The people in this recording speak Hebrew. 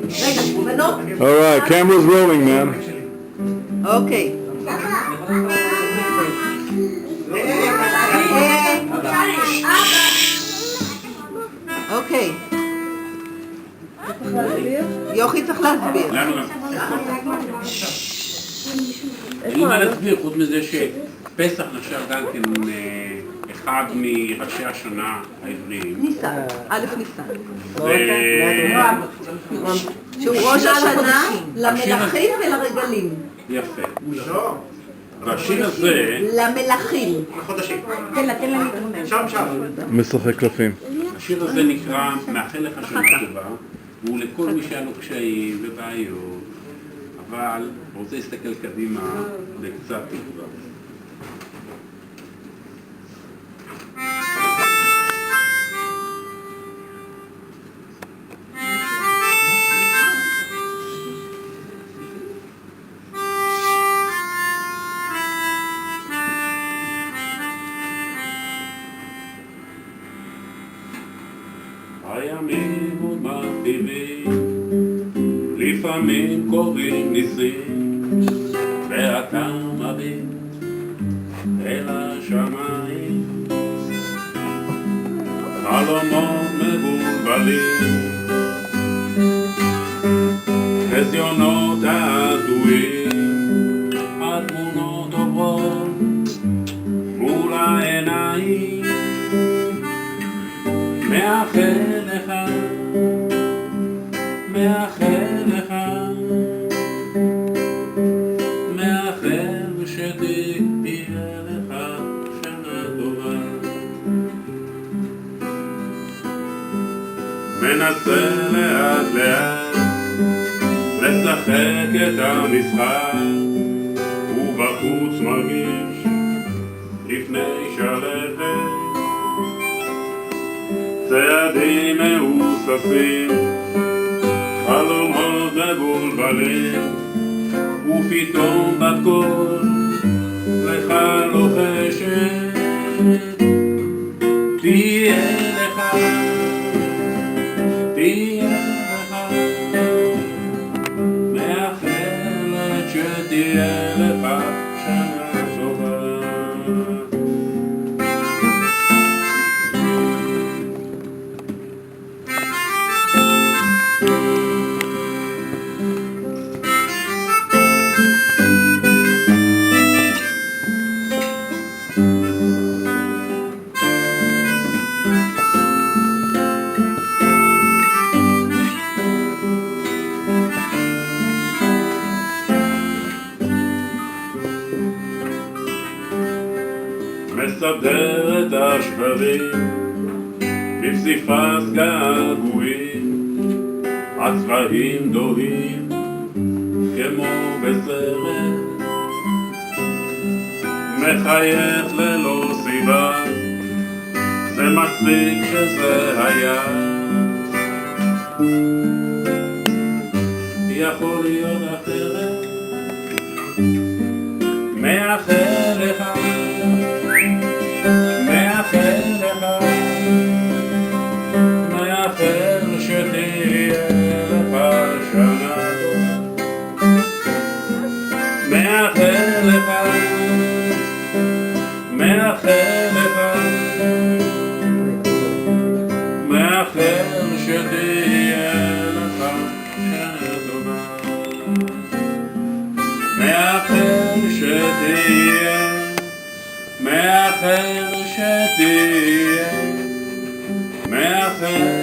רגע, בנות. All right, camera's rolling, man. אוקיי. אוקיי. יוכי צריך להסביר. למה? אין מה להסביר, חוץ מזה שפסח נחשב גם כן אחד מראשי השנה העבריים. ניסן, א' ניסן. שהוא ראש השנה למלכים ולרגלים. יפה. והשיר הזה... למלכים. תן לה להתרומם. משחק קלפים. השיר הזה נקרא מאחל לך שנה טובה, והוא לכל מי שהיה לו קשיים ובעיות, אבל רוצה להסתכל קדימה לקצת תקווה. הימים עוד מרחיבים, לפעמים קוראים ניסים, ואתה מביט אל השמיים, חלומות מבולבלים, חזיונות הזויים, התמונות עוברות מול העיניים, מאחל לך, מאחל לך, מאחל שתהיה לך שנה טובה. מנסה לאט לאט לשחק את המשחק, ובחוץ מרגיש לפני שלכת צעדים מאוספים, חלומות מבולבלים, ופתאום בקול לך לוחשת, תהיה לך, תהיה לך, מאחלת שתהיה לך שנה טובה. מסדר את השברים בפסיפס געגועים, הצבעים דוהים כמו בסרט, מחייך ללא סיבה, זה מספיק שזה היה, יכול להיות אחרת, מאחל לך, מאחל לך, מאחל שתהיה לך שנה טובה, מאחל לך, מאחל לך, מאחל שתהיה לך שנה טובה, מאחל שתהיה, מאחל שתהיה, מאחל